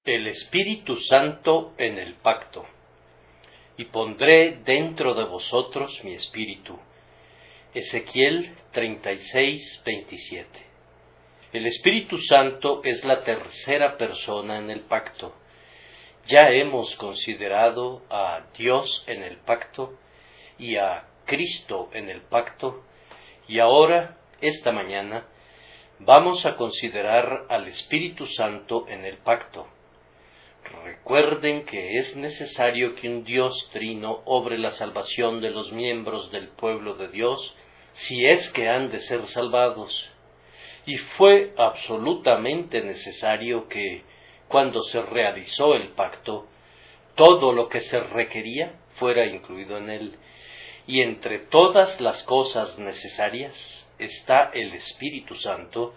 El Espíritu Santo en el pacto. Y pondré dentro de vosotros mi espíritu. Ezequiel 36:27. El Espíritu Santo es la tercera persona en el pacto. Ya hemos considerado a Dios en el pacto y a Cristo en el pacto, y ahora, esta mañana, vamos a considerar al Espíritu Santo en el pacto. Recuerden que es necesario que un Dios trino obre la salvación de los miembros del pueblo de Dios, si es que han de ser salvados. Y fue absolutamente necesario que, cuando se realizó el pacto, todo lo que se requería fuera incluido en él. Y entre todas las cosas necesarias está el Espíritu Santo,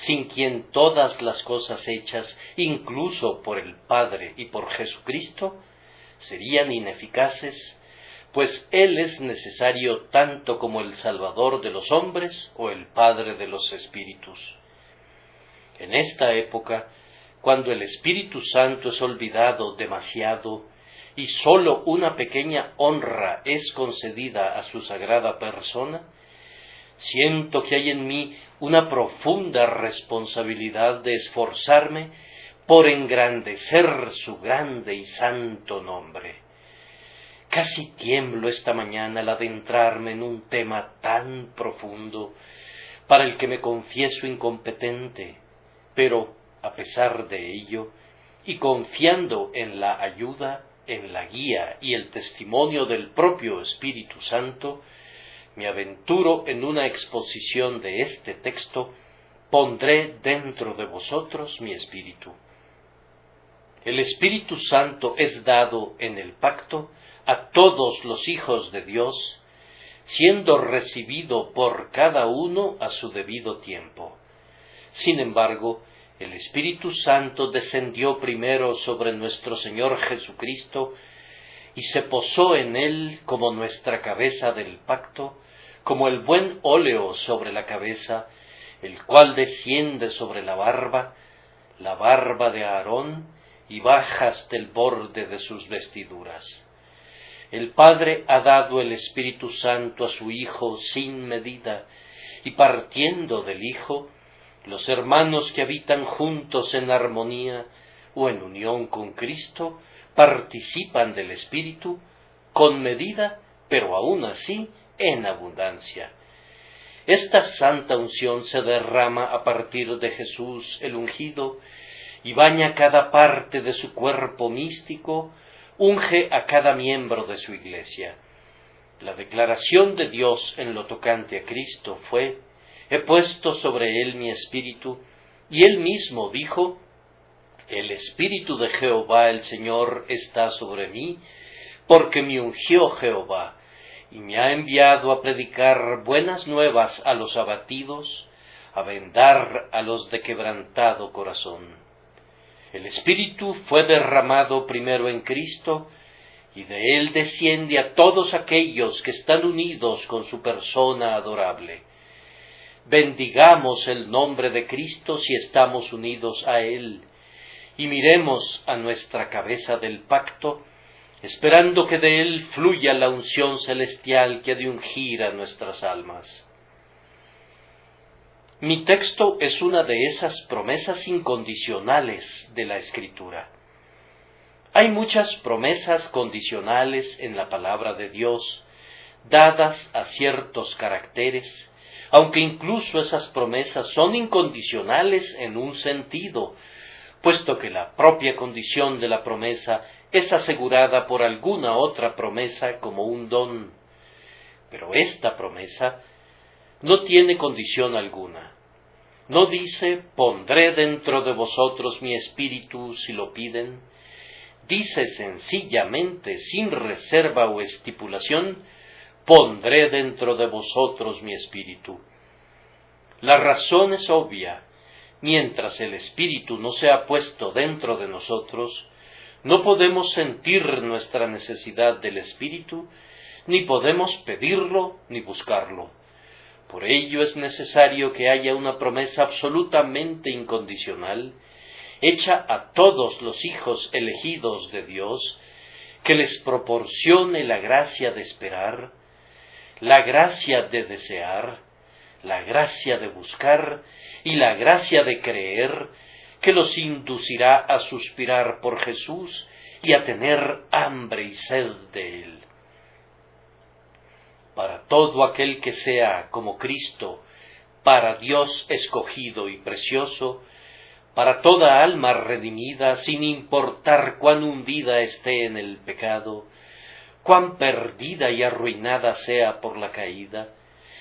sin quien todas las cosas hechas, incluso por el Padre y por Jesucristo, serían ineficaces, pues Él es necesario tanto como el Salvador de los hombres o el Padre de los espíritus. En esta época, cuando el Espíritu Santo es olvidado demasiado y sólo una pequeña honra es concedida a su sagrada persona, siento que hay en mí una profunda responsabilidad de esforzarme por engrandecer su grande y santo nombre. Casi tiemblo esta mañana al adentrarme en un tema tan profundo para el que me confieso incompetente, pero a pesar de ello, y confiando en la ayuda, en la guía y el testimonio del propio Espíritu Santo, me aventuro en una exposición de este texto: pondré dentro de vosotros mi espíritu. El Espíritu Santo es dado en el pacto a todos los hijos de Dios, siendo recibido por cada uno a su debido tiempo. Sin embargo, el Espíritu Santo descendió primero sobre nuestro Señor Jesucristo y se posó en él como nuestra cabeza del pacto, como el buen óleo sobre la cabeza, el cual desciende sobre la barba de Aarón, y baja hasta el borde de sus vestiduras. El Padre ha dado el Espíritu Santo a su Hijo sin medida, y partiendo del Hijo, los hermanos que habitan juntos en armonía o en unión con Cristo participan del Espíritu con medida, pero aún así en abundancia. Esta santa unción se derrama a partir de Jesús el ungido y baña cada parte de su cuerpo místico, unge a cada miembro de su iglesia. La declaración de Dios en lo tocante a Cristo fue: he puesto sobre él mi espíritu, y él mismo dijo: el Espíritu de Jehová el Señor está sobre mí, porque me ungió Jehová, y me ha enviado a predicar buenas nuevas a los abatidos, a vendar a los de quebrantado corazón. El Espíritu fue derramado primero en Cristo, y de él desciende a todos aquellos que están unidos con su persona adorable. Bendigamos el nombre de Cristo si estamos unidos a él, y miremos a nuestra cabeza del pacto, esperando que de él fluya la unción celestial que ha de ungir a nuestras almas. Mi texto es una de esas promesas incondicionales de la Escritura. Hay muchas promesas condicionales en la palabra de Dios, dadas a ciertos caracteres, aunque incluso esas promesas son incondicionales en un sentido, puesto que la propia condición de la promesa es asegurada por alguna otra promesa como un don. Pero esta promesa no tiene condición alguna. No dice: pondré dentro de vosotros mi espíritu si lo piden. Dice sencillamente, sin reserva o estipulación: pondré dentro de vosotros mi espíritu. La razón es obvia. Mientras el espíritu no sea puesto dentro de nosotros, no podemos sentir nuestra necesidad del espíritu, ni podemos pedirlo ni buscarlo. Por ello es necesario que haya una promesa absolutamente incondicional hecha a todos los hijos elegidos de Dios, que les proporcione la gracia de esperar, la gracia de desear, la gracia de buscar y la gracia de creer, que los inducirá a suspirar por Jesús y a tener hambre y sed de Él. Para todo aquel que sea como Cristo, para Dios escogido y precioso, para toda alma redimida, sin importar cuán hundida esté en el pecado, cuán perdida y arruinada sea por la caída,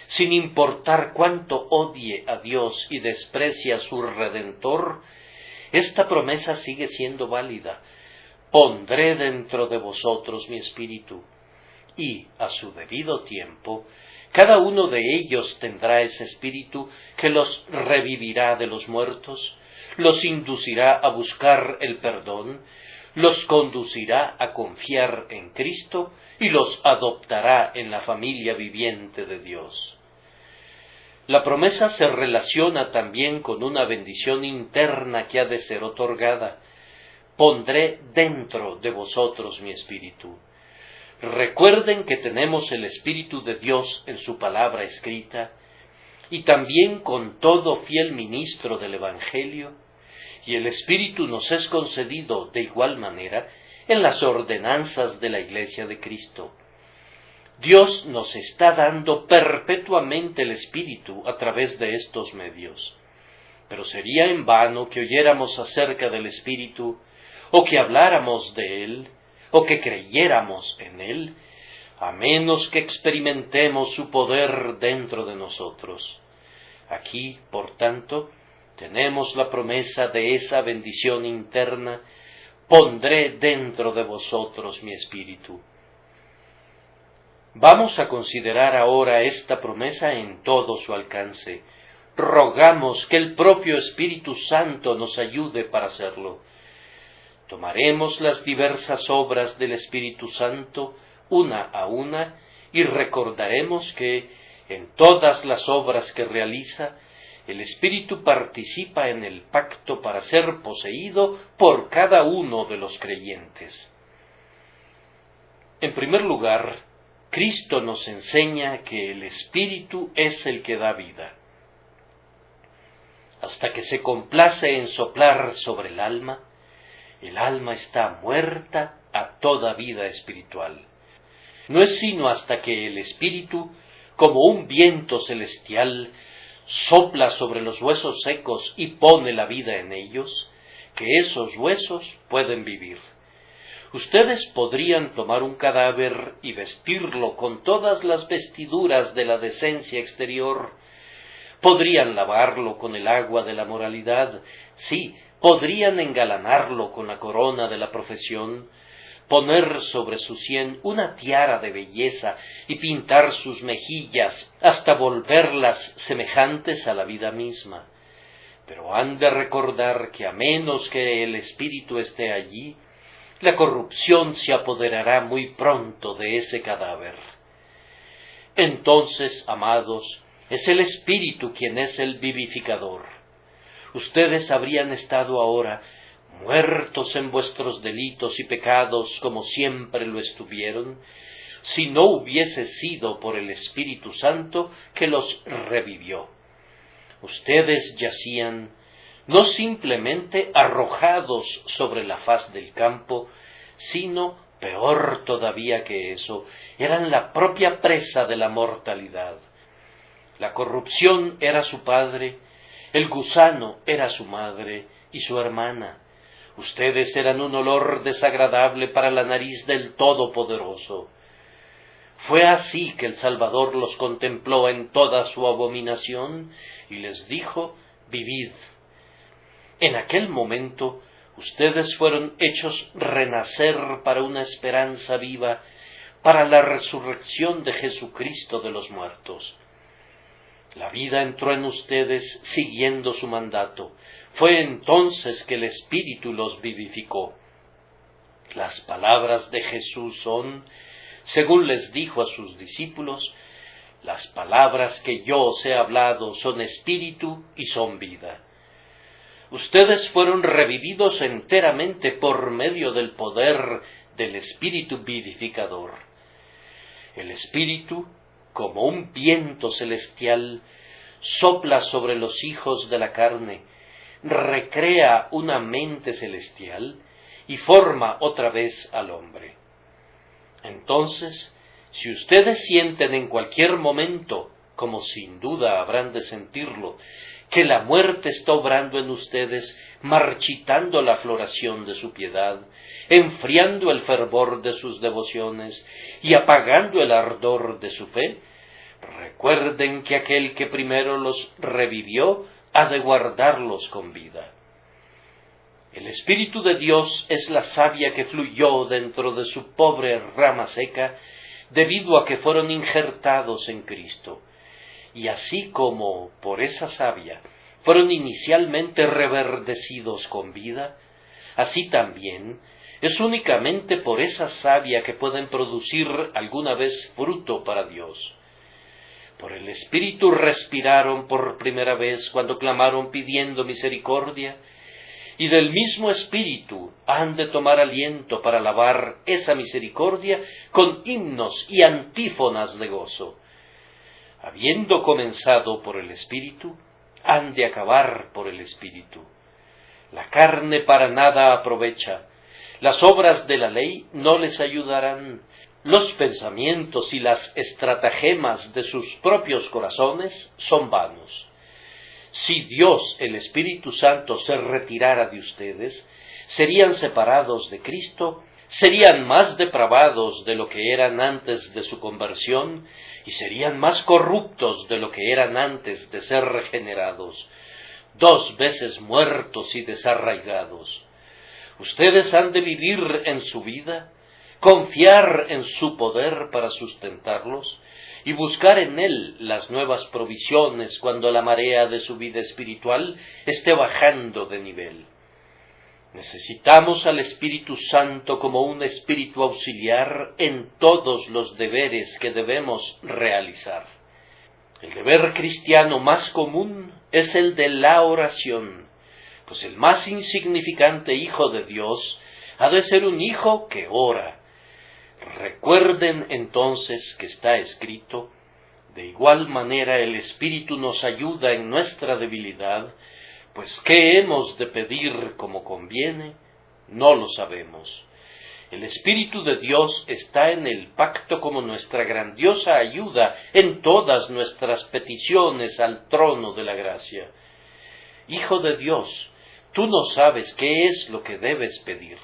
sin importar cuánto odie a Dios y desprecie a su Redentor, esta promesa sigue siendo válida. Pondré dentro de vosotros mi espíritu, y, a su debido tiempo, cada uno de ellos tendrá ese espíritu que los revivirá de los muertos, los inducirá a buscar el perdón, los conducirá a confiar en Cristo y los adoptará en la familia viviente de Dios. La promesa se relaciona también con una bendición interna que ha de ser otorgada. Pondré dentro de vosotros mi espíritu. Recuerden que tenemos el Espíritu de Dios en su palabra escrita, y también con todo fiel ministro del Evangelio, y el Espíritu nos es concedido de igual manera en las ordenanzas de la Iglesia de Cristo. Dios nos está dando perpetuamente el Espíritu a través de estos medios, pero sería en vano que oyéramos acerca del Espíritu, o que habláramos de Él, o que creyéramos en Él, a menos que experimentemos su poder dentro de nosotros. Aquí, por tanto, tenemos la promesa de esa bendición interna: pondré dentro de vosotros mi espíritu. Vamos a considerar ahora esta promesa en todo su alcance. Rogamos que el propio Espíritu Santo nos ayude para hacerlo. Tomaremos las diversas obras del Espíritu Santo una a una y recordaremos que en todas las obras que realiza, el Espíritu participa en el pacto para ser poseído por cada uno de los creyentes. En primer lugar, Cristo nos enseña que el Espíritu es el que da vida. Hasta que se complace en soplar sobre el alma está muerta a toda vida espiritual. No es sino hasta que el Espíritu, como un viento celestial, sopla sobre los huesos secos y pone la vida en ellos, que esos huesos pueden vivir. Ustedes podrían tomar un cadáver y vestirlo con todas las vestiduras de la decencia exterior. Podrían lavarlo con el agua de la moralidad, sí, podrían engalanarlo con la corona de la profesión, poner sobre su sien una tiara de belleza y pintar sus mejillas hasta volverlas semejantes a la vida misma. Pero han de recordar que a menos que el Espíritu esté allí, la corrupción se apoderará muy pronto de ese cadáver. Entonces, amados, es el Espíritu quien es el vivificador. Ustedes habrían estado ahora muertos en vuestros delitos y pecados como siempre lo estuvieron, si no hubiese sido por el Espíritu Santo que los revivió. Ustedes yacían no simplemente arrojados sobre la faz del campo, sino, peor todavía que eso, eran la propia presa de la mortalidad. La corrupción era su padre, el gusano era su madre y su hermana. Ustedes eran un olor desagradable para la nariz del Todopoderoso. Fue así que el Salvador los contempló en toda su abominación y les dijo: vivid. En aquel momento ustedes fueron hechos renacer para una esperanza viva, para la resurrección de Jesucristo de los muertos. La vida entró en ustedes siguiendo su mandato. Fue entonces que el Espíritu los vivificó. Las palabras de Jesús son, según les dijo a sus discípulos, las palabras que yo os he hablado son espíritu y son vida. Ustedes fueron revividos enteramente por medio del poder del Espíritu vivificador. El Espíritu, como un viento celestial, sopla sobre los hijos de la carne, recrea una mente celestial y forma otra vez al hombre. Entonces, si ustedes sienten en cualquier momento, como sin duda habrán de sentirlo, que la muerte está obrando en ustedes, marchitando la floración de su piedad, enfriando el fervor de sus devociones y apagando el ardor de su fe, recuerden que aquel que primero los revivió ha de guardarlos con vida. El Espíritu de Dios es la savia que fluyó dentro de su pobre rama seca, debido a que fueron injertados en Cristo. Y así como por esa savia fueron inicialmente reverdecidos con vida, así también es únicamente por esa savia que pueden producir alguna vez fruto para Dios. Por el Espíritu respiraron por primera vez cuando clamaron pidiendo misericordia, y del mismo Espíritu han de tomar aliento para alabar esa misericordia con himnos y antífonas de gozo. Habiendo comenzado por el Espíritu, han de acabar por el Espíritu. La carne para nada aprovecha, las obras de la ley no les ayudarán, los pensamientos y las estratagemas de sus propios corazones son vanos. Si Dios, el Espíritu Santo, se retirara de ustedes, serían separados de Cristo, serían más depravados de lo que eran antes de su conversión, y serían más corruptos de lo que eran antes de ser regenerados, 2 veces muertos y desarraigados. Ustedes han de vivir en su vida, confiar en su poder para sustentarlos, y buscar en Él las nuevas provisiones cuando la marea de su vida espiritual esté bajando de nivel. Necesitamos al Espíritu Santo como un espíritu auxiliar en todos los deberes que debemos realizar. El deber cristiano más común es el de la oración, pues el más insignificante hijo de Dios ha de ser un hijo que ora. Recuerden entonces que está escrito: de igual manera el Espíritu nos ayuda en nuestra debilidad, pues ¿qué hemos de pedir como conviene? No lo sabemos. El Espíritu de Dios está en el pacto como nuestra grandiosa ayuda en todas nuestras peticiones al trono de la gracia. Hijo de Dios, tú no sabes qué es lo que debes pedir.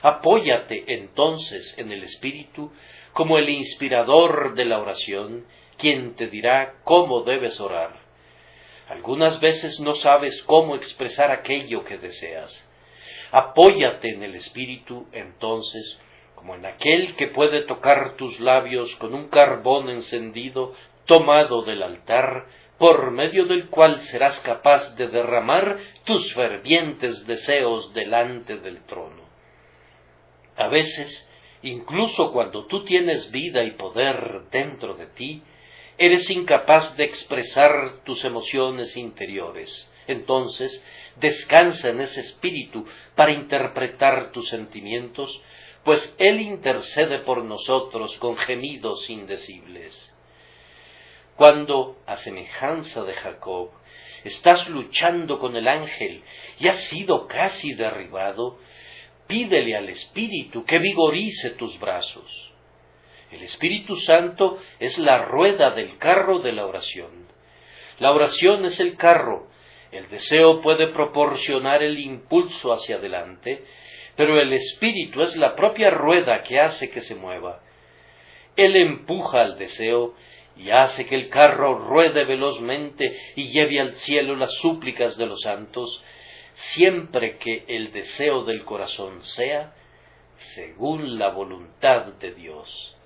Apóyate entonces en el Espíritu como el inspirador de la oración, quien te dirá cómo debes orar. Algunas veces no sabes cómo expresar aquello que deseas. Apóyate en el Espíritu, entonces, como en aquel que puede tocar tus labios con un carbón encendido tomado del altar, por medio del cual serás capaz de derramar tus fervientes deseos delante del trono. A veces, incluso cuando tú tienes vida y poder dentro de ti, eres incapaz de expresar tus emociones interiores. Entonces, descansa en ese espíritu para interpretar tus sentimientos, pues Él intercede por nosotros con gemidos indecibles. Cuando, a semejanza de Jacob, estás luchando con el ángel y has sido casi derribado, pídele al Espíritu que vigorice tus brazos. El Espíritu Santo es la rueda del carro de la oración. La oración es el carro. El deseo puede proporcionar el impulso hacia adelante, pero el Espíritu es la propia rueda que hace que se mueva. Él empuja al deseo y hace que el carro ruede velozmente y lleve al cielo las súplicas de los santos, siempre que el deseo del corazón sea según la voluntad de Dios.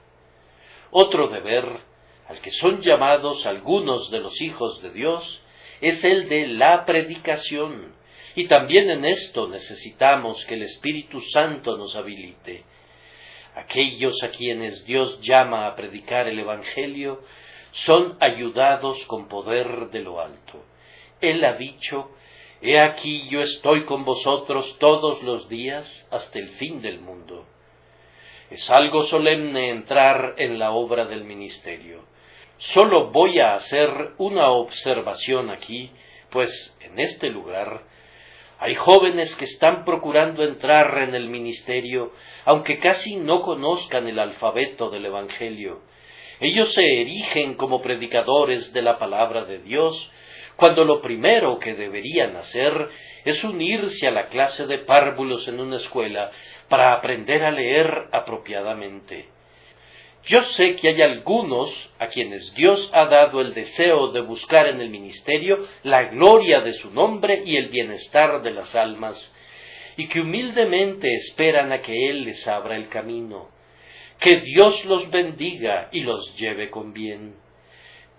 Otro deber, al que son llamados algunos de los hijos de Dios, es el de la predicación, y también en esto necesitamos que el Espíritu Santo nos habilite. Aquellos a quienes Dios llama a predicar el Evangelio son ayudados con poder de lo alto. Él ha dicho: He aquí yo estoy con vosotros todos los días hasta el fin del mundo. Es algo solemne entrar en la obra del ministerio. Solo voy a hacer una observación aquí, pues en este lugar hay jóvenes que están procurando entrar en el ministerio, aunque casi no conozcan el alfabeto del Evangelio. Ellos se erigen como predicadores de la palabra de Dios, cuando lo primero que deberían hacer es unirse a la clase de párvulos en una escuela para aprender a leer apropiadamente. Yo sé que hay algunos a quienes Dios ha dado el deseo de buscar en el ministerio la gloria de su nombre y el bienestar de las almas, y que humildemente esperan a que Él les abra el camino. Que Dios los bendiga y los lleve con bien.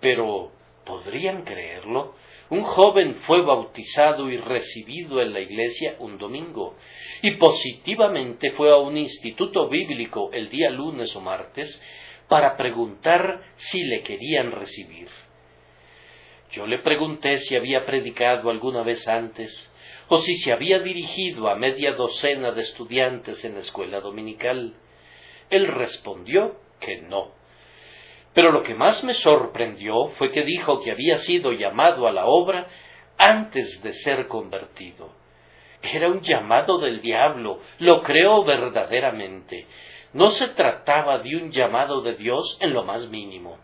Pero, ¿podrían creerlo? Un joven fue bautizado y recibido en la iglesia un domingo, y positivamente fue a un instituto bíblico el día lunes o martes para preguntar si le querían recibir. Yo le pregunté si había predicado alguna vez antes, o si se había dirigido a media docena de estudiantes en la escuela dominical. Él respondió que no. Pero lo que más me sorprendió fue que dijo que había sido llamado a la obra antes de ser convertido. Era un llamado del diablo, lo creo verdaderamente. No se trataba de un llamado de Dios en lo más mínimo.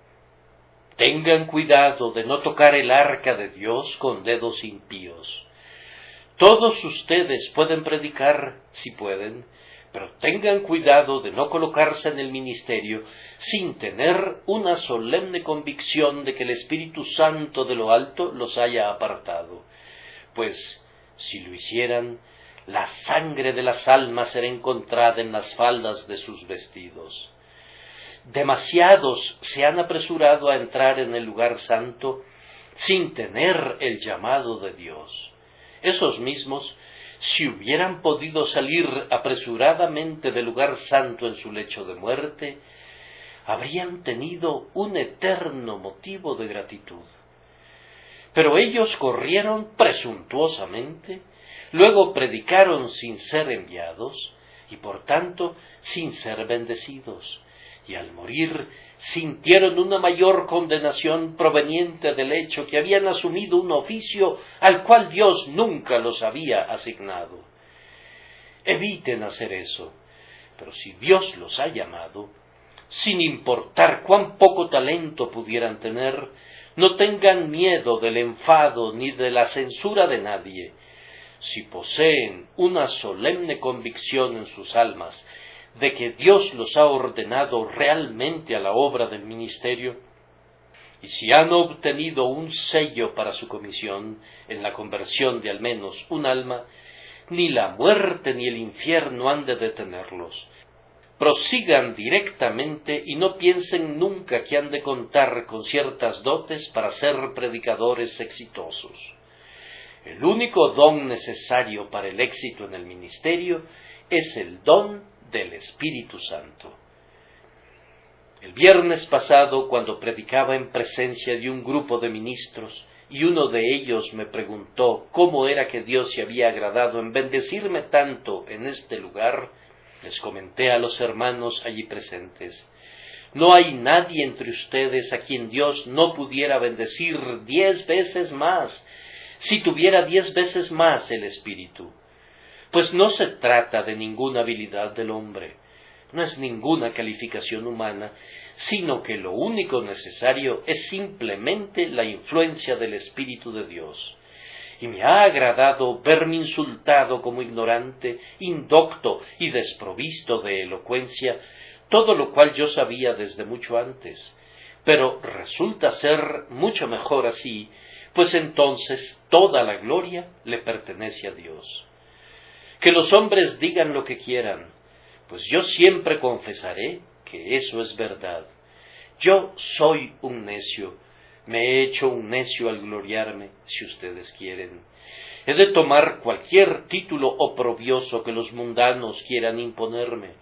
Tengan cuidado de no tocar el arca de Dios con dedos impíos. Todos ustedes pueden predicar, si pueden, pero tengan cuidado de no colocarse en el ministerio sin tener una solemne convicción de que el Espíritu Santo de lo alto los haya apartado, pues si lo hicieran, la sangre de las almas será encontrada en las faldas de sus vestidos. Demasiados se han apresurado a entrar en el lugar santo sin tener el llamado de Dios. Esos mismos, si hubieran podido salir apresuradamente del lugar santo en su lecho de muerte, habrían tenido un eterno motivo de gratitud. Pero ellos corrieron presuntuosamente, luego predicaron sin ser enviados, y por tanto sin ser bendecidos, y al morir sintieron una mayor condenación proveniente del hecho que habían asumido un oficio al cual Dios nunca los había asignado. Eviten hacer eso, pero si Dios los ha llamado, sin importar cuán poco talento pudieran tener, no tengan miedo del enfado ni de la censura de nadie. Si poseen una solemne convicción en sus almas de que Dios los ha ordenado realmente a la obra del ministerio, y si han obtenido un sello para su comisión en la conversión de al menos un alma, ni la muerte ni el infierno han de detenerlos. Prosigan directamente y no piensen nunca que han de contar con ciertas dotes para ser predicadores exitosos. El único don necesario para el éxito en el ministerio es el don del Espíritu Santo. El viernes pasado, cuando predicaba en presencia de un grupo de ministros, y uno de ellos me preguntó cómo era que Dios se había agradado en bendecirme tanto en este lugar, les comenté a los hermanos allí presentes: no hay nadie entre ustedes a quien Dios no pudiera bendecir 10 veces más, si tuviera 10 veces más el Espíritu. Pues no se trata de ninguna habilidad del hombre, no es ninguna calificación humana, sino que lo único necesario es simplemente la influencia del Espíritu de Dios. Y me ha agradado verme insultado como ignorante, indocto y desprovisto de elocuencia, todo lo cual yo sabía desde mucho antes, pero resulta ser mucho mejor así, pues entonces toda la gloria le pertenece a Dios. Que los hombres digan lo que quieran, pues yo siempre confesaré que eso es verdad. Yo soy un necio, me he hecho un necio al gloriarme, si ustedes quieren. He de tomar cualquier título oprobioso que los mundanos quieran imponerme,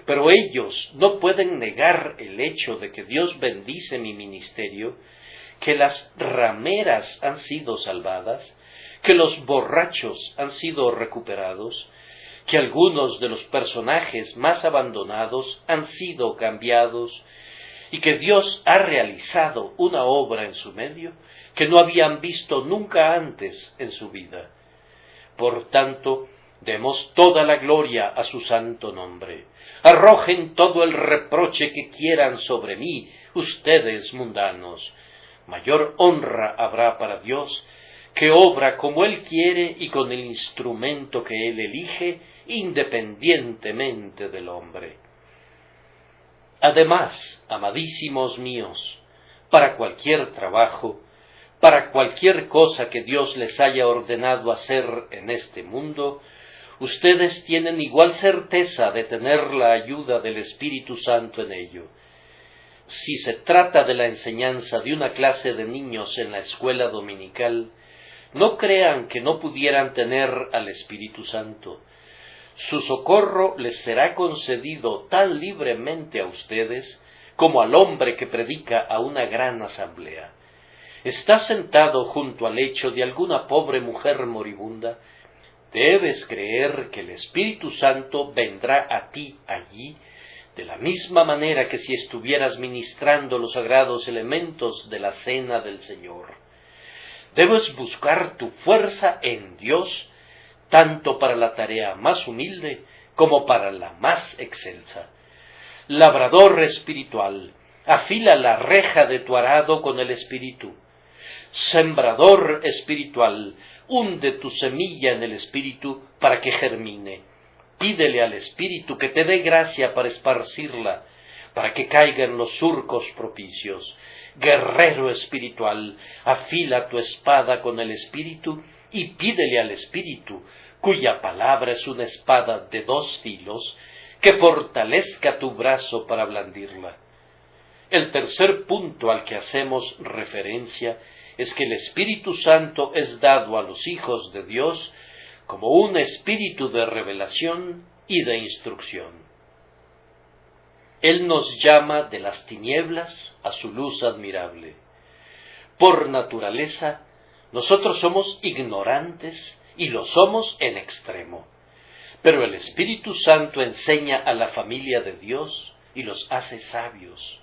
pero ellos no pueden negar el hecho de que Dios bendice mi ministerio, que las rameras han sido salvadas, que los borrachos han sido recuperados, que algunos de los personajes más abandonados han sido cambiados, y que Dios ha realizado una obra en su medio que no habían visto nunca antes en su vida. Por tanto, demos toda la gloria a su santo nombre. Arrojen todo el reproche que quieran sobre mí, ustedes mundanos. Mayor honra habrá para Dios, que obra como Él quiere y con el instrumento que Él elige, independientemente del hombre. Además, amadísimos míos, para cualquier trabajo, para cualquier cosa que Dios les haya ordenado hacer en este mundo, ustedes tienen igual certeza de tener la ayuda del Espíritu Santo en ello. Si se trata de la enseñanza de una clase de niños en la escuela dominical, no crean que no pudieran tener al Espíritu Santo. Su socorro les será concedido tan libremente a ustedes como al hombre que predica a una gran asamblea. Estás sentado junto al lecho de alguna pobre mujer moribunda, debes creer que el Espíritu Santo vendrá a ti allí, de la misma manera que si estuvieras ministrando los sagrados elementos de la cena del Señor. Debes buscar tu fuerza en Dios, tanto para la tarea más humilde como para la más excelsa. Labrador espiritual, afila la reja de tu arado con el Espíritu. Sembrador espiritual, hunde tu semilla en el Espíritu para que germine. Pídele al Espíritu que te dé gracia para esparcirla, para que caiga en los surcos propicios. Guerrero espiritual, afila tu espada con el Espíritu y pídele al Espíritu, cuya palabra es una espada de 2 filos, que fortalezca tu brazo para blandirla. El tercer punto al que hacemos referencia es que el Espíritu Santo es dado a los hijos de Dios como un espíritu de revelación y de instrucción. Él nos llama de las tinieblas a su luz admirable. Por naturaleza, nosotros somos ignorantes y lo somos en extremo, pero el Espíritu Santo enseña a la familia de Dios y los hace sabios.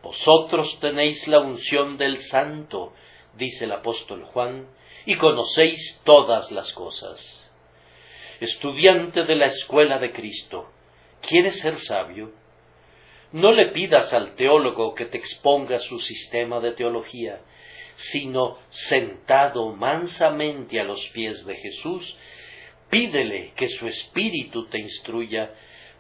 Vosotros tenéis la unción del Santo, dice el apóstol Juan, y conocéis todas las cosas. Estudiante de la escuela de Cristo, ¿quieres ser sabio? No le pidas al teólogo que te exponga su sistema de teología, sino sentado mansamente a los pies de Jesús, pídele que su Espíritu te instruya,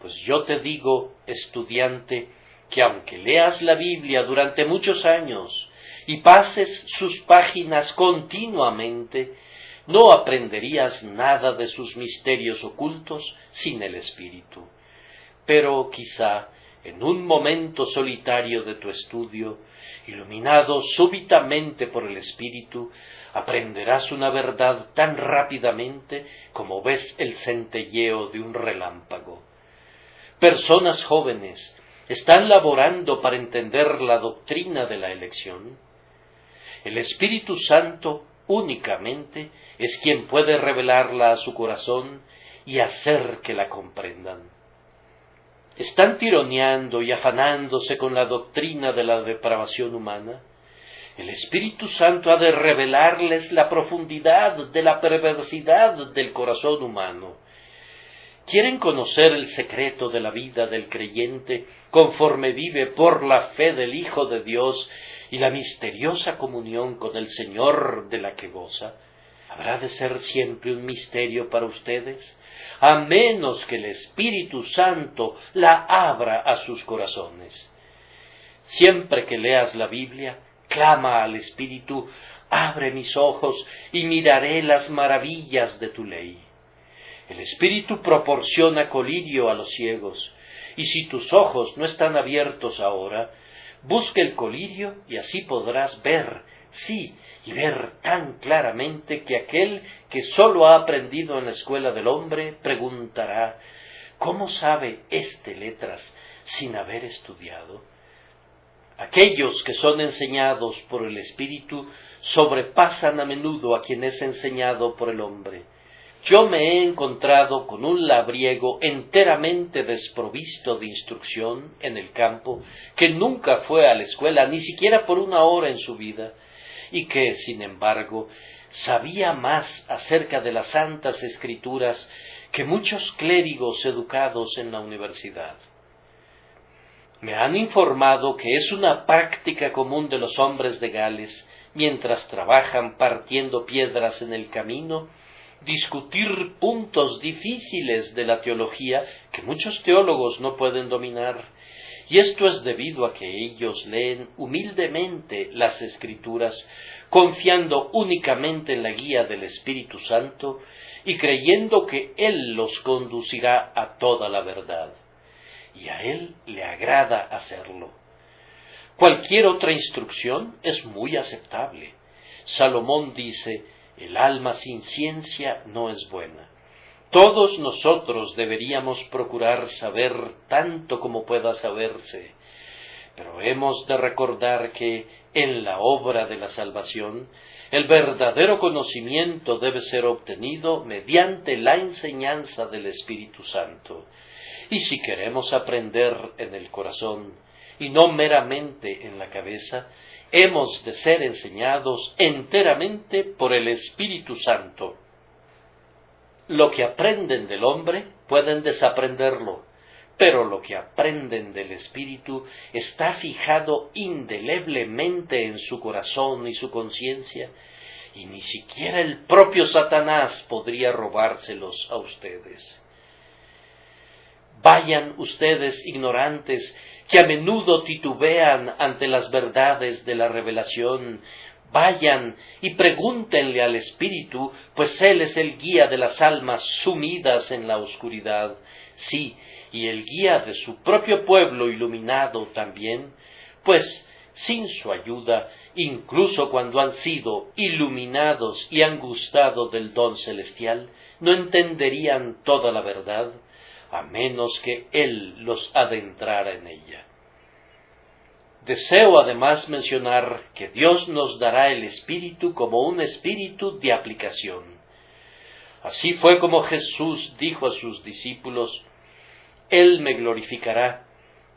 pues yo te digo, estudiante, que aunque leas la Biblia durante muchos años y pases sus páginas continuamente, no aprenderías nada de sus misterios ocultos sin el Espíritu. Pero quizá en un momento solitario de tu estudio, iluminado súbitamente por el Espíritu, aprenderás una verdad tan rápidamente como ves el centelleo de un relámpago. Personas jóvenes están laborando para entender la doctrina de la elección. El Espíritu Santo únicamente es quien puede revelarla a su corazón y hacer que la comprendan. ¿Están tironeando y afanándose con la doctrina de la depravación humana? El Espíritu Santo ha de revelarles la profundidad de la perversidad del corazón humano. ¿Quieren conocer el secreto de la vida del creyente conforme vive por la fe del Hijo de Dios y la misteriosa comunión con el Señor de la que goza? ¿Habrá de ser siempre un misterio para ustedes? A menos que el Espíritu Santo la abra a sus corazones. Siempre que leas la Biblia, clama al Espíritu: abre mis ojos y miraré las maravillas de tu ley. El Espíritu proporciona colirio a los ciegos, y si tus ojos no están abiertos ahora, busca el colirio y así podrás ver, sí, y ver tan claramente que aquel que sólo ha aprendido en la escuela del hombre preguntará: ¿cómo sabe letras sin haber estudiado? Aquellos que son enseñados por el Espíritu sobrepasan a menudo a quien es enseñado por el hombre. Yo me he encontrado con un labriego enteramente desprovisto de instrucción en el campo, que nunca fue a la escuela ni siquiera por una hora en su vida, y que, sin embargo, sabía más acerca de las Santas Escrituras que muchos clérigos educados en la universidad. Me han informado que es una práctica común de los hombres de Gales, mientras trabajan partiendo piedras en el camino, discutir puntos difíciles de la teología que muchos teólogos no pueden dominar, y esto es debido a que ellos leen humildemente las Escrituras, confiando únicamente en la guía del Espíritu Santo y creyendo que Él los conducirá a toda la verdad. Y a Él le agrada hacerlo. Cualquier otra instrucción es muy aceptable. Salomón dice: el alma sin ciencia no es buena. Todos nosotros deberíamos procurar saber tanto como pueda saberse, pero hemos de recordar que en la obra de la salvación el verdadero conocimiento debe ser obtenido mediante la enseñanza del Espíritu Santo. Y si queremos aprender en el corazón y no meramente en la cabeza, hemos de ser enseñados enteramente por el Espíritu Santo. Lo que aprenden del hombre pueden desaprenderlo, pero lo que aprenden del Espíritu está fijado indeleblemente en su corazón y su conciencia, y ni siquiera el propio Satanás podría robárselos a ustedes. Vayan ustedes ignorantes, que a menudo titubean ante las verdades de la revelación, vayan y pregúntenle al Espíritu, pues Él es el guía de las almas sumidas en la oscuridad, sí, y el guía de su propio pueblo iluminado también, pues sin su ayuda, incluso cuando han sido iluminados y han gustado del don celestial, no entenderían toda la verdad, a menos que Él los adentrara en ella. Deseo además mencionar que Dios nos dará el Espíritu como un espíritu de aplicación. Así fue como Jesús dijo a sus discípulos: Él me glorificará,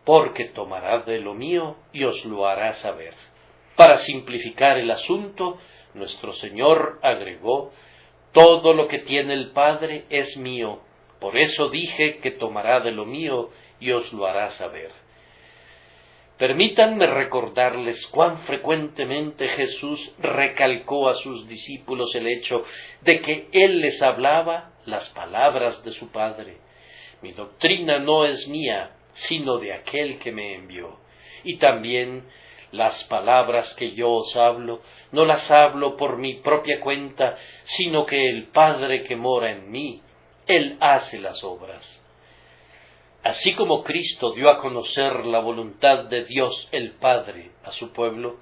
porque tomará de lo mío y os lo hará saber. Para simplificar el asunto, nuestro Señor agregó: todo lo que tiene el Padre es mío. Por eso dije que tomará de lo mío y os lo hará saber. Permítanme recordarles cuán frecuentemente Jesús recalcó a sus discípulos el hecho de que Él les hablaba las palabras de su Padre. Mi doctrina no es mía, sino de aquel que me envió. Y también las palabras que yo os hablo, no las hablo por mi propia cuenta, sino que el Padre que mora en mí, Él hace las obras. Así como Cristo dio a conocer la voluntad de Dios el Padre a su pueblo,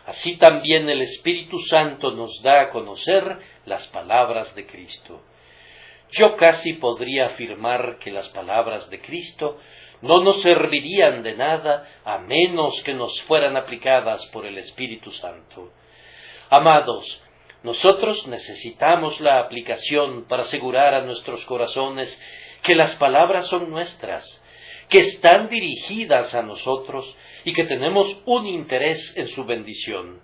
así también el Espíritu Santo nos da a conocer las palabras de Cristo. Yo casi podría afirmar que las palabras de Cristo no nos servirían de nada a menos que nos fueran aplicadas por el Espíritu Santo. Amados, nosotros necesitamos la aplicación para asegurar a nuestros corazones que las palabras son nuestras, que están dirigidas a nosotros y que tenemos un interés en su bendición.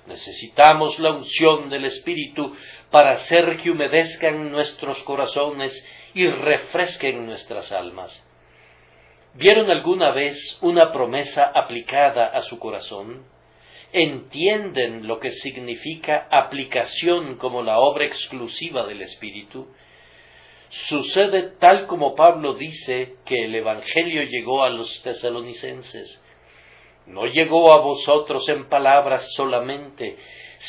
Necesitamos la unción del Espíritu para hacer que humedezcan nuestros corazones y refresquen nuestras almas. ¿Vieron alguna vez una promesa aplicada a su corazón? ¿Entienden lo que significa aplicación como la obra exclusiva del Espíritu? Sucede tal como Pablo dice que el Evangelio llegó a los tesalonicenses. No llegó a vosotros en palabras solamente,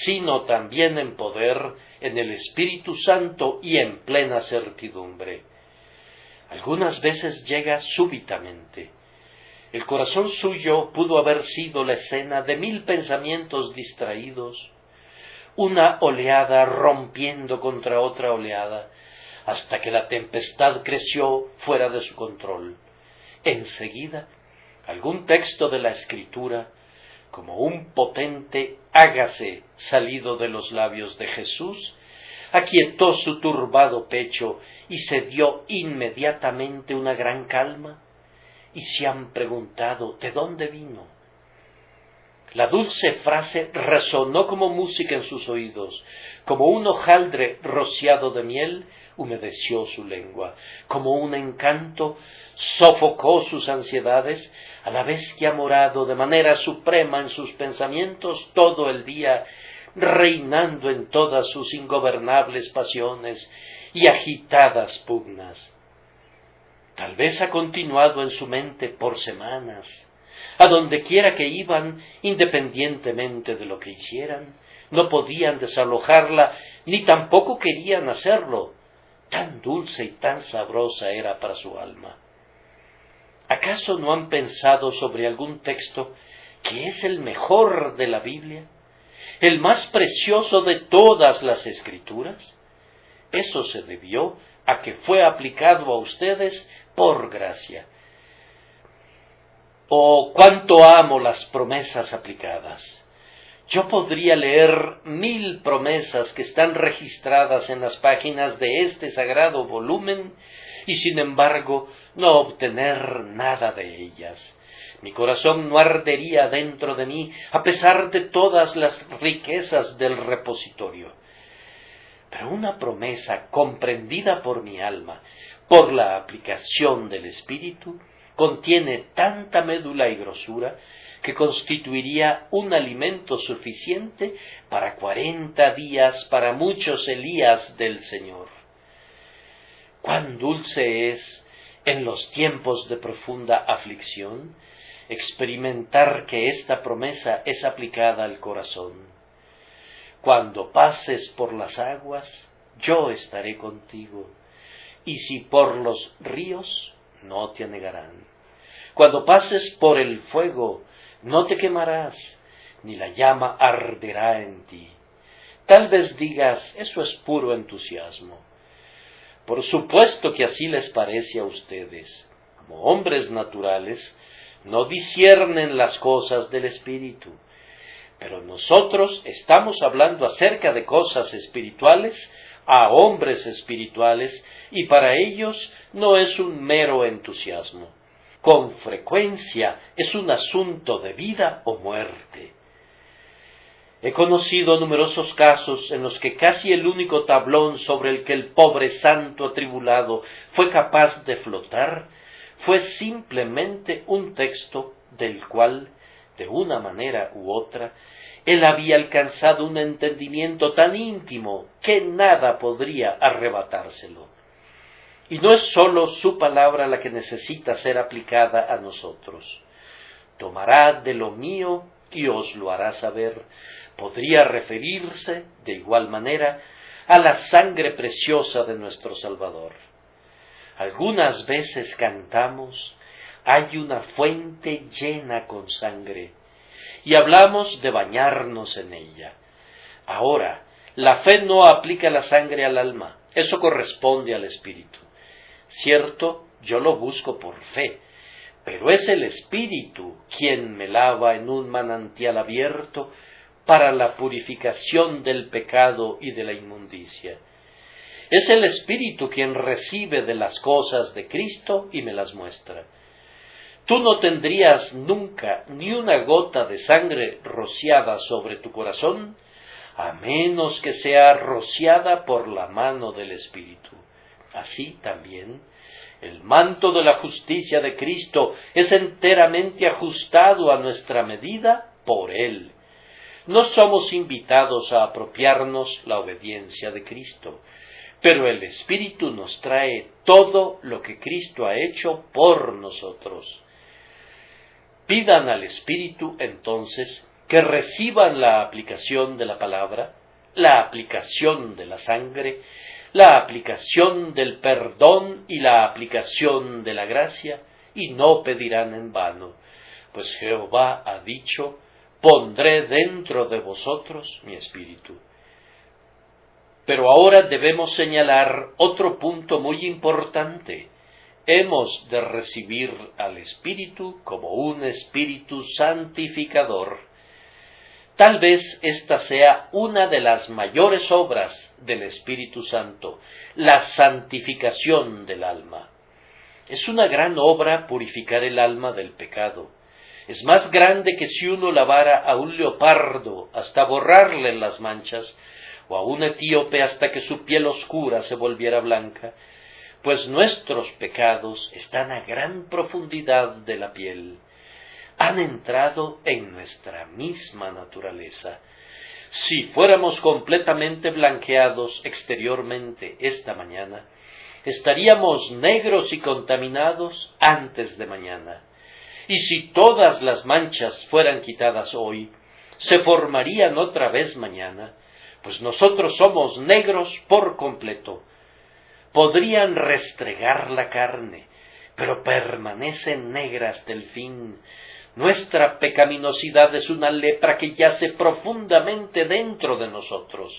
sino también en poder, en el Espíritu Santo y en plena certidumbre. Algunas veces llega súbitamente. El corazón suyo pudo haber sido la escena de 1000 pensamientos distraídos, una oleada rompiendo contra otra oleada, hasta que la tempestad creció fuera de su control. Enseguida, algún texto de la Escritura, como un potente hágase salido de los labios de Jesús, aquietó su turbado pecho y se dio inmediatamente una gran calma, y se han preguntado ¿de dónde vino? La dulce frase resonó como música en sus oídos, como un hojaldre rociado de miel humedeció su lengua, como un encanto sofocó sus ansiedades, a la vez que ha morado de manera suprema en sus pensamientos todo el día, reinando en todas sus ingobernables pasiones y agitadas pugnas. Tal vez ha continuado en su mente por semanas, a donde quiera que iban, independientemente de lo que hicieran, no podían desalojarla, ni tampoco querían hacerlo. Tan dulce y tan sabrosa era para su alma. ¿Acaso no han pensado sobre algún texto que es el mejor de la Biblia, el más precioso de todas las Escrituras? Eso se debió a que fue aplicado a ustedes por gracia. Oh, cuánto amo las promesas aplicadas. Yo podría leer 1000 promesas que están registradas en las páginas de este sagrado volumen y sin embargo no obtener nada de ellas. Mi corazón no ardería dentro de mí a pesar de todas las riquezas del repositorio. Pero una promesa comprendida por mi alma, por la aplicación del Espíritu, contiene tanta médula y grosura que constituiría un alimento suficiente para 40 días para muchos Elías del Señor. Cuán dulce es, en los tiempos de profunda aflicción, experimentar que esta promesa es aplicada al corazón. Cuando pases por las aguas, yo estaré contigo, y si por los ríos, no te anegarán. Cuando pases por el fuego, no te quemarás, ni la llama arderá en ti. Tal vez digas, eso es puro entusiasmo. Por supuesto que así les parece a ustedes. Como hombres naturales, no disciernen las cosas del Espíritu. Pero nosotros estamos hablando acerca de cosas espirituales a hombres espirituales, y para ellos no es un mero entusiasmo. Con frecuencia es un asunto de vida o muerte. He conocido numerosos casos en los que casi el único tablón sobre el que el pobre santo atribulado fue capaz de flotar fue simplemente un texto del cual, de una manera u otra, él había alcanzado un entendimiento tan íntimo que nada podría arrebatárselo. Y no es sólo su palabra la que necesita ser aplicada a nosotros. Tomará de lo mío y os lo hará saber. Podría referirse, de igual manera, a la sangre preciosa de nuestro Salvador. Algunas veces cantamos, hay una fuente llena con sangre, y hablamos de bañarnos en ella. Ahora, la fe no aplica la sangre al alma, eso corresponde al Espíritu. Cierto, yo lo busco por fe, pero es el Espíritu quien me lava en un manantial abierto para la purificación del pecado y de la inmundicia. Es el Espíritu quien recibe de las cosas de Cristo y me las muestra. Tú no tendrías nunca ni una gota de sangre rociada sobre tu corazón, a menos que sea rociada por la mano del Espíritu. Así también, el manto de la justicia de Cristo es enteramente ajustado a nuestra medida por Él. No somos invitados a apropiarnos la obediencia de Cristo, pero el Espíritu nos trae todo lo que Cristo ha hecho por nosotros. Pidan al Espíritu, entonces, que reciban la aplicación de la palabra, la aplicación de la sangre, la aplicación del perdón y la aplicación de la gracia, y no pedirán en vano, pues Jehová ha dicho, pondré dentro de vosotros mi espíritu. Pero ahora debemos señalar otro punto muy importante. Hemos de recibir al Espíritu como un Espíritu santificador. Tal vez esta sea una de las mayores obras del Espíritu Santo, la santificación del alma. Es una gran obra purificar el alma del pecado. Es más grande que si uno lavara a un leopardo hasta borrarle las manchas, o a un etíope hasta que su piel oscura se volviera blanca, pues nuestros pecados están a gran profundidad de la piel. Han entrado en nuestra misma naturaleza. Si fuéramos completamente blanqueados exteriormente esta mañana, estaríamos negros y contaminados antes de mañana. Y si todas las manchas fueran quitadas hoy, se formarían otra vez mañana, pues nosotros somos negros por completo. Podrían restregar la carne, pero permanecen negras hasta el fin. Nuestra pecaminosidad es una lepra que yace profundamente dentro de nosotros.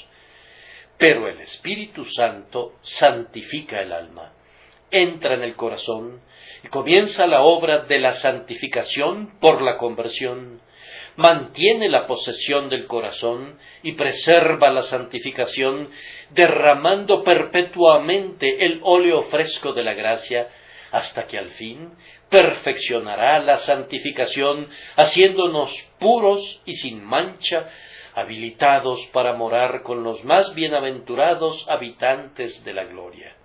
Pero el Espíritu Santo santifica el alma, entra en el corazón y comienza la obra de la santificación por la conversión. Mantiene la posesión del corazón y preserva la santificación, derramando perpetuamente el óleo fresco de la gracia, hasta que al fin perfeccionará la santificación, haciéndonos puros y sin mancha, habilitados para morar con los más bienaventurados habitantes de la gloria.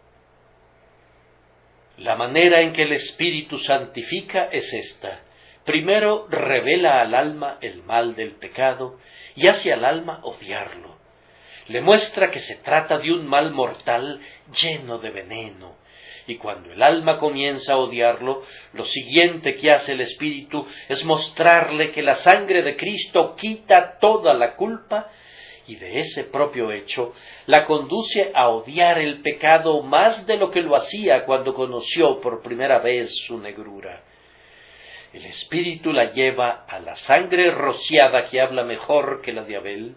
La manera en que el Espíritu santifica es esta. Primero revela al alma el mal del pecado y hace al alma odiarlo. Le muestra que se trata de un mal mortal lleno de veneno. Y cuando el alma comienza a odiarlo, lo siguiente que hace el Espíritu es mostrarle que la sangre de Cristo quita toda la culpa, y de ese propio hecho la conduce a odiar el pecado más de lo que lo hacía cuando conoció por primera vez su negrura. El Espíritu la lleva a la sangre rociada que habla mejor que la de Abel,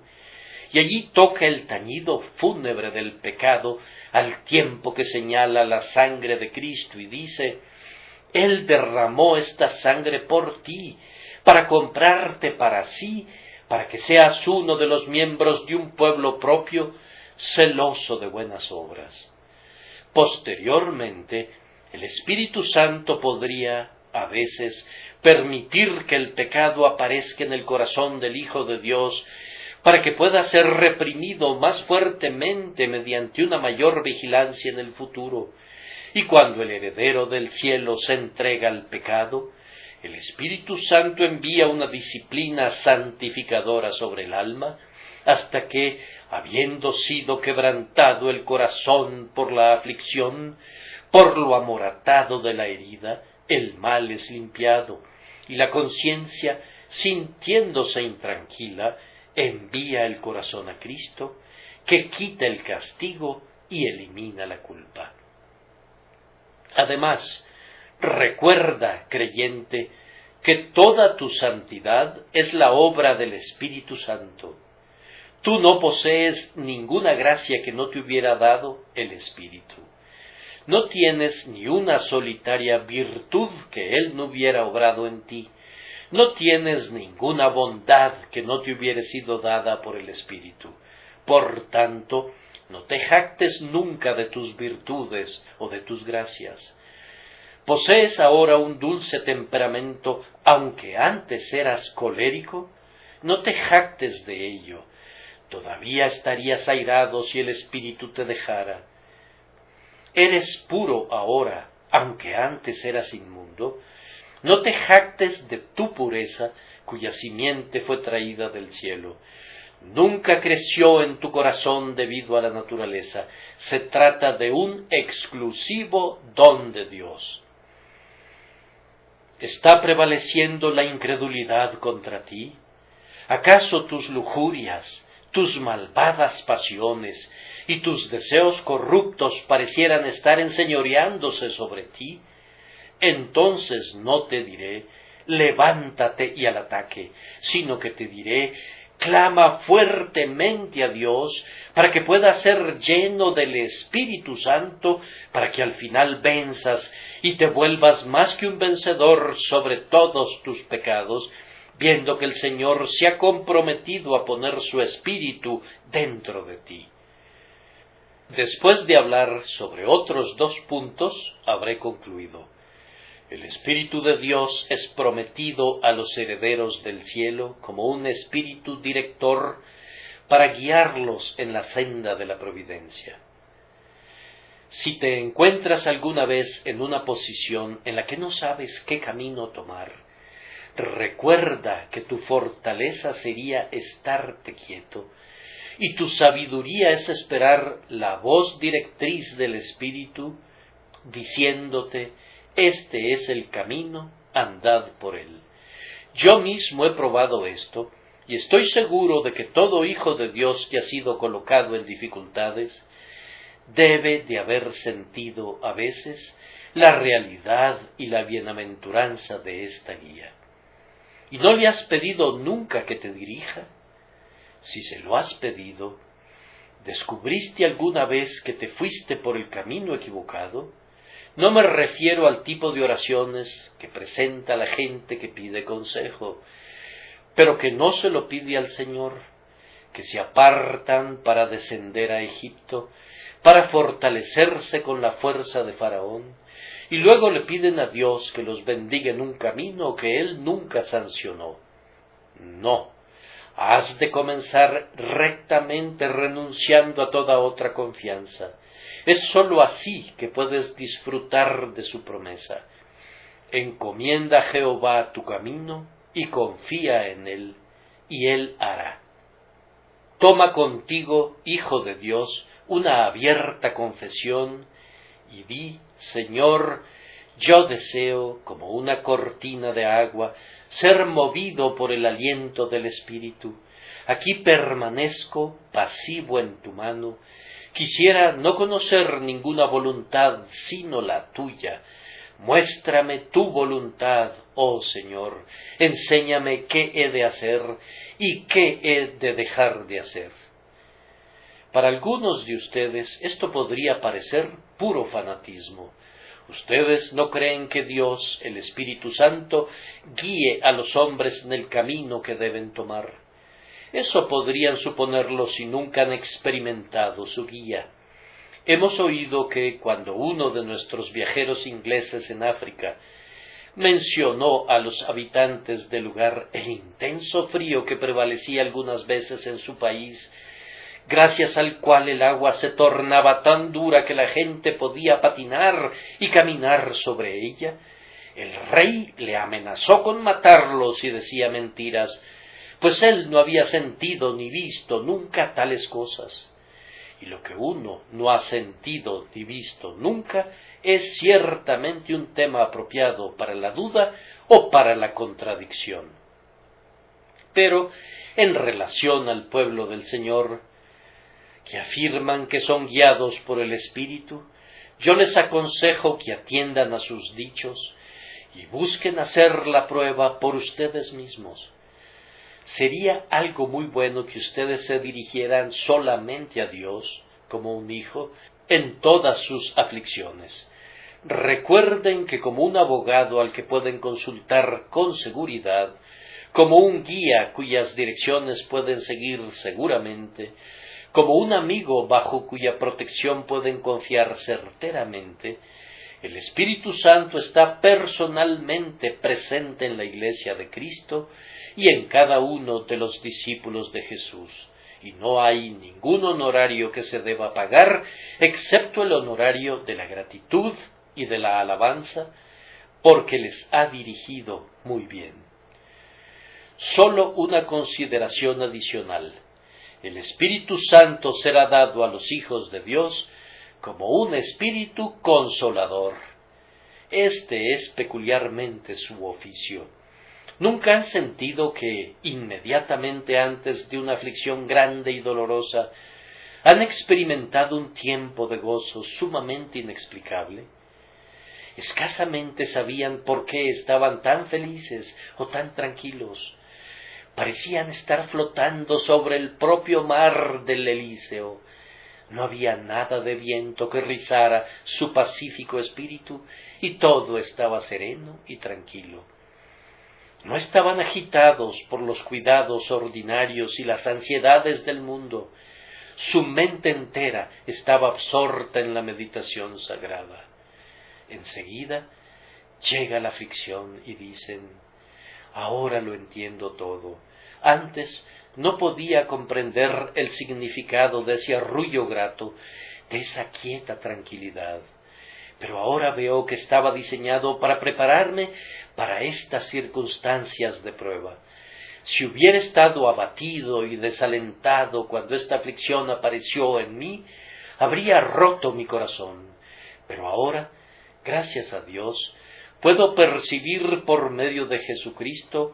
y allí toca el tañido fúnebre del pecado al tiempo que señala la sangre de Cristo y dice: Él derramó esta sangre por ti, para comprarte para sí, para que seas uno de los miembros de un pueblo propio, celoso de buenas obras. Posteriormente, el Espíritu Santo podría, a veces, permitir que el pecado aparezca en el corazón del Hijo de Dios, para que pueda ser reprimido más fuertemente mediante una mayor vigilancia en el futuro. Y cuando el heredero del cielo se entrega al pecado, el Espíritu Santo envía una disciplina santificadora sobre el alma, hasta que, habiendo sido quebrantado el corazón por la aflicción, por lo amoratado de la herida, el mal es limpiado, y la conciencia, sintiéndose intranquila, envía el corazón a Cristo, que quita el castigo y elimina la culpa. Además, recuerda, creyente, que toda tu santidad es la obra del Espíritu Santo. Tú no posees ninguna gracia que no te hubiera dado el Espíritu. No tienes ni una solitaria virtud que Él no hubiera obrado en ti. No tienes ninguna bondad que no te hubiera sido dada por el Espíritu. Por tanto, no te jactes nunca de tus virtudes o de tus gracias. ¿Posees ahora un dulce temperamento, aunque antes eras colérico? No te jactes de ello. Todavía estarías airado si el Espíritu te dejara. ¿Eres puro ahora, aunque antes eras inmundo? No te jactes de tu pureza, cuya simiente fue traída del cielo. Nunca creció en tu corazón debido a la naturaleza. Se trata de un exclusivo don de Dios. ¿Está prevaleciendo la incredulidad contra ti? ¿Acaso tus lujurias, tus malvadas pasiones y tus deseos corruptos parecieran estar enseñoreándose sobre ti? Entonces no te diré, levántate y al ataque, sino que te diré, clama fuertemente a Dios para que puedas ser lleno del Espíritu Santo, para que al final venzas y te vuelvas más que un vencedor sobre todos tus pecados, viendo que el Señor se ha comprometido a poner su espíritu dentro de ti. Después de hablar sobre otros 2 puntos, habré concluido. El Espíritu de Dios es prometido a los herederos del cielo como un espíritu director para guiarlos en la senda de la providencia. Si te encuentras alguna vez en una posición en la que no sabes qué camino tomar, recuerda que tu fortaleza sería estarte quieto, y tu sabiduría es esperar la voz directriz del Espíritu, diciéndote: este es el camino, andad por él. Yo mismo he probado esto, y estoy seguro de que todo hijo de Dios que ha sido colocado en dificultades debe de haber sentido a veces la realidad y la bienaventuranza de esta guía. ¿Y no le has pedido nunca que te dirija? Si se lo has pedido, ¿descubriste alguna vez que te fuiste por el camino equivocado? No me refiero al tipo de oraciones que presenta la gente que pide consejo, pero que no se lo pide al Señor, que se apartan para descender a Egipto, para fortalecerse con la fuerza de Faraón, y luego le piden a Dios que los bendiga en un camino que Él nunca sancionó. No, has de comenzar rectamente renunciando a toda otra confianza. Es sólo así que puedes disfrutar de su promesa. Encomienda a Jehová tu camino y confía en Él, y Él hará. Toma contigo, Hijo de Dios, una abierta confesión y di: Señor, yo deseo, como una cortina de agua, ser movido por el aliento del Espíritu. Aquí permanezco pasivo en tu mano. Quisiera no conocer ninguna voluntad sino la tuya. Muéstrame tu voluntad, oh Señor. Enséñame qué he de hacer y qué he de dejar de hacer. Para algunos de ustedes esto podría parecer puro fanatismo. Ustedes no creen que Dios, el Espíritu Santo, guíe a los hombres en el camino que deben tomar. Eso podrían suponerlo si nunca han experimentado su guía. Hemos oído que cuando uno de nuestros viajeros ingleses en África mencionó a los habitantes del lugar el intenso frío que prevalecía algunas veces en su país, gracias al cual el agua se tornaba tan dura que la gente podía patinar y caminar sobre ella, el rey le amenazó con matarlos si decía mentiras, pues él no había sentido ni visto nunca tales cosas. Y lo que uno no ha sentido ni visto nunca es ciertamente un tema apropiado para la duda o para la contradicción. Pero en relación al pueblo del Señor, que afirman que son guiados por el Espíritu, yo les aconsejo que atiendan a sus dichos y busquen hacer la prueba por ustedes mismos. Sería algo muy bueno que ustedes se dirigieran solamente a Dios, como un hijo, en todas sus aflicciones. Recuerden que como un abogado al que pueden consultar con seguridad, como un guía cuyas direcciones pueden seguir seguramente, como un amigo bajo cuya protección pueden confiar certeramente, el Espíritu Santo está personalmente presente en la Iglesia de Cristo y en cada uno de los discípulos de Jesús, y no hay ningún honorario que se deba pagar, excepto el honorario de la gratitud y de la alabanza, porque les ha dirigido muy bien. Solo una consideración adicional. El Espíritu Santo será dado a los hijos de Dios como un espíritu consolador. Este es peculiarmente su oficio. ¿Nunca han sentido que, inmediatamente antes de una aflicción grande y dolorosa, han experimentado un tiempo de gozo sumamente inexplicable? Escasamente sabían por qué estaban tan felices o tan tranquilos. Parecían estar flotando sobre el propio mar del Elíseo. No había nada de viento que rizara su pacífico espíritu y todo estaba sereno y tranquilo. No estaban agitados por los cuidados ordinarios y las ansiedades del mundo. Su mente entera estaba absorta en la meditación sagrada. Enseguida llega la aflicción y dicen: ahora lo entiendo todo. Antes no podía comprender el significado de ese arrullo grato, de esa quieta tranquilidad. Pero ahora veo que estaba diseñado para prepararme para estas circunstancias de prueba. Si hubiera estado abatido y desalentado cuando esta aflicción apareció en mí, habría roto mi corazón. Pero ahora, gracias a Dios, puedo percibir por medio de Jesucristo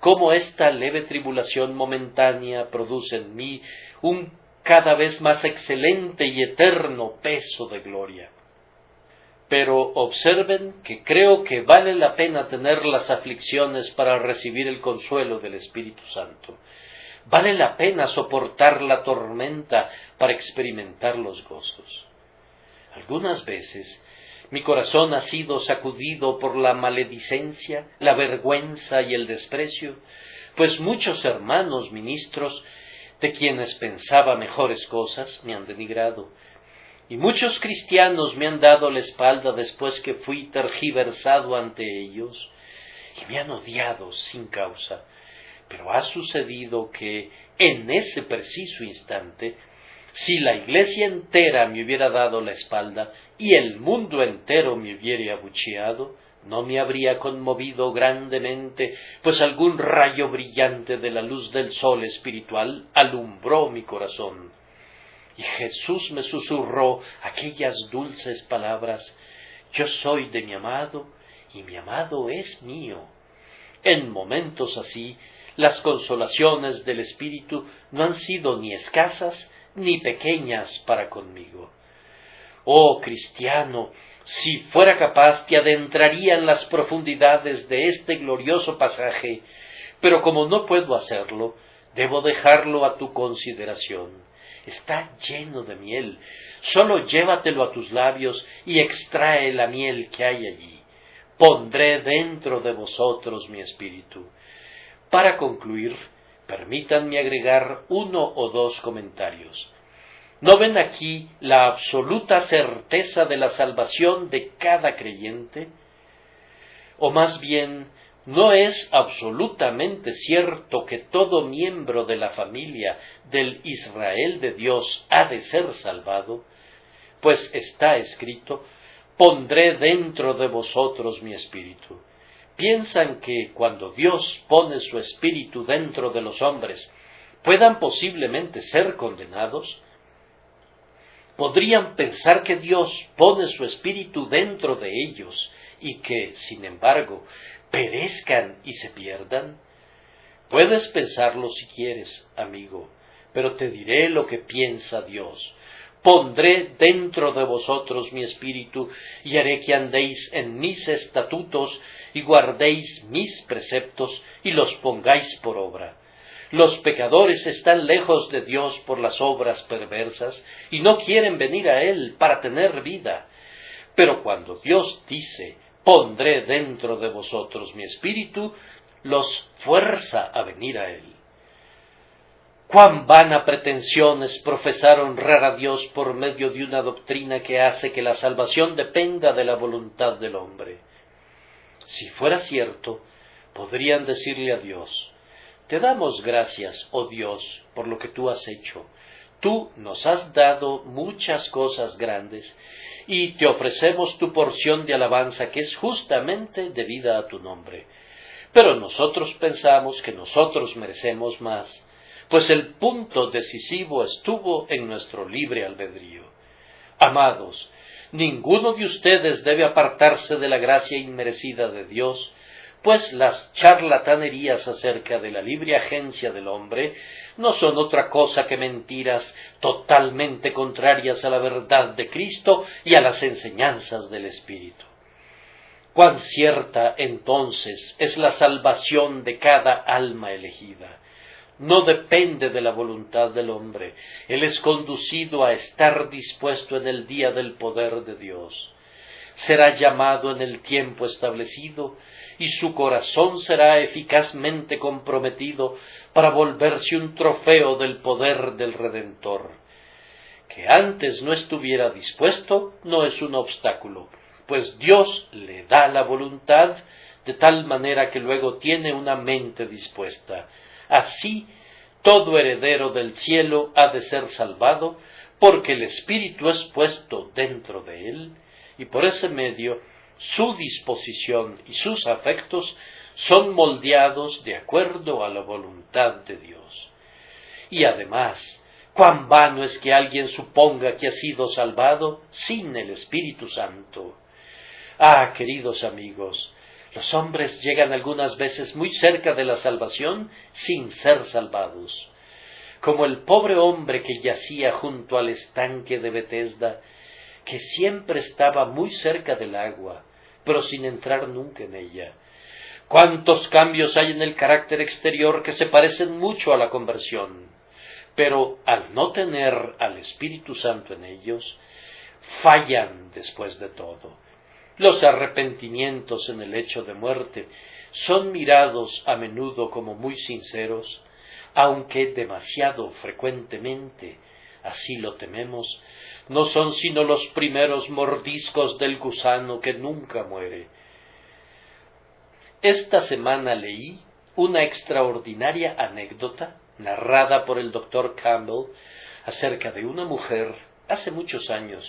cómo esta leve tribulación momentánea produce en mí un cada vez más excelente y eterno peso de gloria. Pero observen que creo que vale la pena tener las aflicciones para recibir el consuelo del Espíritu Santo. Vale la pena soportar la tormenta para experimentar los gozos. Algunas veces mi corazón ha sido sacudido por la maledicencia, la vergüenza y el desprecio, pues muchos hermanos ministros, de quienes pensaba mejores cosas, me han denigrado. Y muchos cristianos me han dado la espalda después que fui tergiversado ante ellos, y me han odiado sin causa. Pero ha sucedido que, en ese preciso instante, si la iglesia entera me hubiera dado la espalda y el mundo entero me hubiera abucheado, no me habría conmovido grandemente, pues algún rayo brillante de la luz del sol espiritual alumbró mi corazón. Y Jesús me susurró aquellas dulces palabras: yo soy de mi amado, y mi amado es mío. En momentos así, las consolaciones del Espíritu no han sido ni escasas ni pequeñas para conmigo. Oh cristiano, si fuera capaz te adentraría en las profundidades de este glorioso pasaje, pero como no puedo hacerlo, debo dejarlo a tu consideración. Está lleno de miel, solo llévatelo a tus labios y extrae la miel que hay allí. Pondré dentro de vosotros mi espíritu. Para concluir, permítanme agregar uno o dos comentarios. ¿No ven aquí la absoluta certeza de la salvación de cada creyente? O más bien, ¿no es absolutamente cierto que todo miembro de la familia del Israel de Dios ha de ser salvado? Pues está escrito: pondré dentro de vosotros mi espíritu. ¿Piensan que cuando Dios pone su espíritu dentro de los hombres, puedan posiblemente ser condenados? ¿Podrían pensar que Dios pone su espíritu dentro de ellos y que, sin embargo, perezcan y se pierdan? Puedes pensarlo si quieres, amigo, pero te diré lo que piensa Dios. Pondré dentro de vosotros mi espíritu y haré que andéis en mis estatutos y guardéis mis preceptos y los pongáis por obra. Los pecadores están lejos de Dios por las obras perversas y no quieren venir a Él para tener vida. Pero cuando Dios dice: pondré dentro de vosotros mi espíritu, los fuerza a venir a Él. Cuán vana pretensión es profesar honrar a Dios por medio de una doctrina que hace que la salvación dependa de la voluntad del hombre. Si fuera cierto, podrían decirle a Dios: te damos gracias, oh Dios, por lo que tú has hecho. Tú nos has dado muchas cosas grandes, y te ofrecemos tu porción de alabanza que es justamente debida a tu nombre. Pero nosotros pensamos que nosotros merecemos más, pues el punto decisivo estuvo en nuestro libre albedrío. Amados, ninguno de ustedes debe apartarse de la gracia inmerecida de Dios, pues las charlatanerías acerca de la libre agencia del hombre no son otra cosa que mentiras totalmente contrarias a la verdad de Cristo y a las enseñanzas del Espíritu. Cuán cierta, entonces, es la salvación de cada alma elegida. No depende de la voluntad del hombre. Él es conducido a estar dispuesto en el día del poder de Dios. será llamado en el tiempo establecido, y su corazón será eficazmente comprometido para volverse un trofeo del poder del Redentor. Que antes no estuviera dispuesto no es un obstáculo, pues Dios le da la voluntad de tal manera que luego tiene una mente dispuesta. Así, todo heredero del cielo ha de ser salvado, porque el Espíritu es puesto dentro de él, y por ese medio su disposición y sus afectos son moldeados de acuerdo a la voluntad de Dios. Y además, cuán vano es que alguien suponga que ha sido salvado sin el Espíritu Santo. Ah, queridos amigos, los hombres llegan algunas veces muy cerca de la salvación sin ser salvados. Como el pobre hombre que yacía junto al estanque de Betesda, que siempre estaba muy cerca del agua, pero sin entrar nunca en ella. Cuántos cambios hay en el carácter exterior que se parecen mucho a la conversión, pero al no tener al Espíritu Santo en ellos, fallan después de todo. Los arrepentimientos en el hecho de muerte son mirados a menudo como muy sinceros, aunque demasiado frecuentemente, así lo tememos, no son sino los primeros mordiscos del gusano que nunca muere. Esta semana leí una extraordinaria anécdota narrada por el Dr. Campbell acerca de una mujer hace muchos años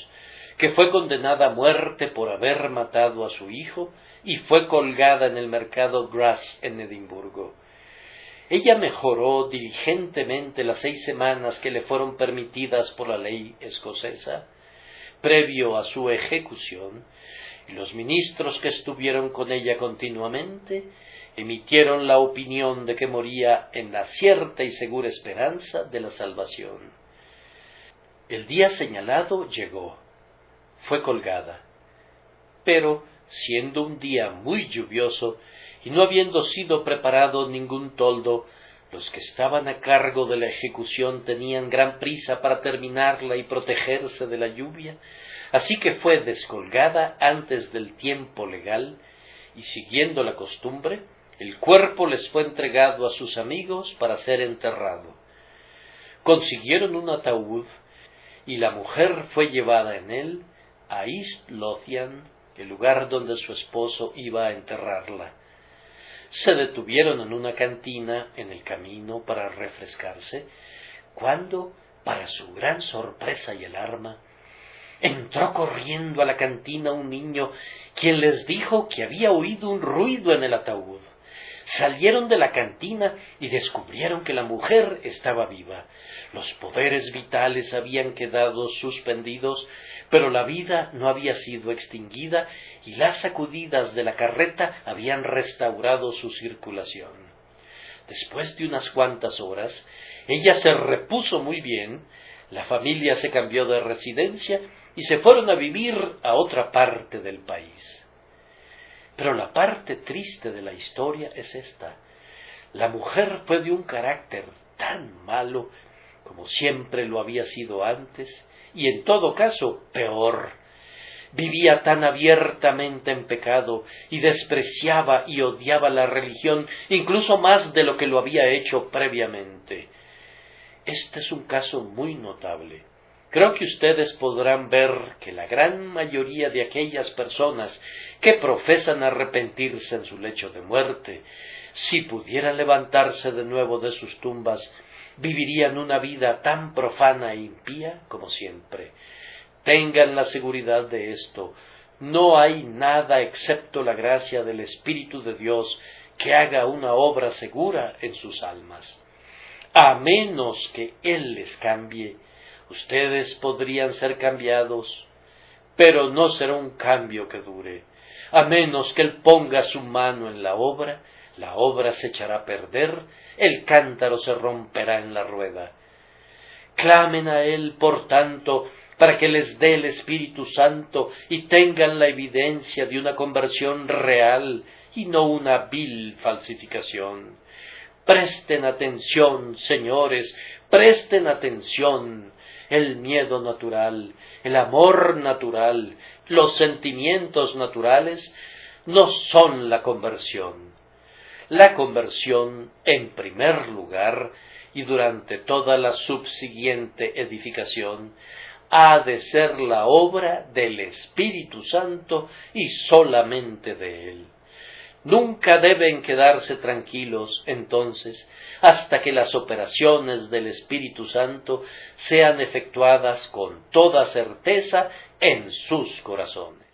que fue condenada a muerte por haber matado a su hijo y fue colgada en el mercado Grass en Edimburgo. Ella mejoró diligentemente las 6 semanas que le fueron permitidas por la ley escocesa, previo a su ejecución, y los ministros que estuvieron con ella continuamente emitieron la opinión de que moría en la cierta y segura esperanza de la salvación. El día señalado llegó. Fue colgada. Pero, siendo un día muy lluvioso, y no habiendo sido preparado ningún toldo, los que estaban a cargo de la ejecución tenían gran prisa para terminarla y protegerse de la lluvia, así que fue descolgada antes del tiempo legal, y siguiendo la costumbre, el cuerpo les fue entregado a sus amigos para ser enterrado. Consiguieron un ataúd, y la mujer fue llevada en él a East Lothian, el lugar donde su esposo iba a enterrarla. Se detuvieron en una cantina en el camino para refrescarse, cuando, para su gran sorpresa y alarma, entró corriendo a la cantina un niño, quien les dijo que había oído un ruido en el ataúd. Salieron de la cantina y descubrieron que la mujer estaba viva. Los poderes vitales habían quedado suspendidos, pero la vida no había sido extinguida y las sacudidas de la carreta habían restaurado su circulación. Después de unas cuantas horas, ella se repuso muy bien, la familia se cambió de residencia y se fueron a vivir a otra parte del país. Pero la parte triste de la historia es esta. La mujer fue de un carácter tan malo como siempre lo había sido antes, y en todo caso peor. Vivía tan abiertamente en pecado y despreciaba y odiaba la religión incluso más de lo que lo había hecho previamente. Este es un caso muy notable. Creo que ustedes podrán ver que la gran mayoría de aquellas personas que profesan arrepentirse en su lecho de muerte, si pudieran levantarse de nuevo de sus tumbas, vivirían una vida tan profana e impía como siempre. Tengan la seguridad de esto. No hay nada excepto la gracia del Espíritu de Dios que haga una obra segura en sus almas. A menos que Él les cambie, ustedes podrían ser cambiados, pero no será un cambio que dure. A menos que Él ponga su mano en la obra se echará a perder, el cántaro se romperá en la rueda. Clamen a Él, por tanto, para que les dé el Espíritu Santo y tengan la evidencia de una conversión real y no una vil falsificación. Presten atención, señores, presten atención. el miedo natural, el amor natural, los sentimientos naturales, no son la conversión. La conversión, en primer lugar, y durante toda la subsiguiente edificación, ha de ser la obra del Espíritu Santo y solamente de Él. Nunca deben quedarse tranquilos, entonces, hasta que las operaciones del Espíritu Santo sean efectuadas con toda certeza en sus corazones.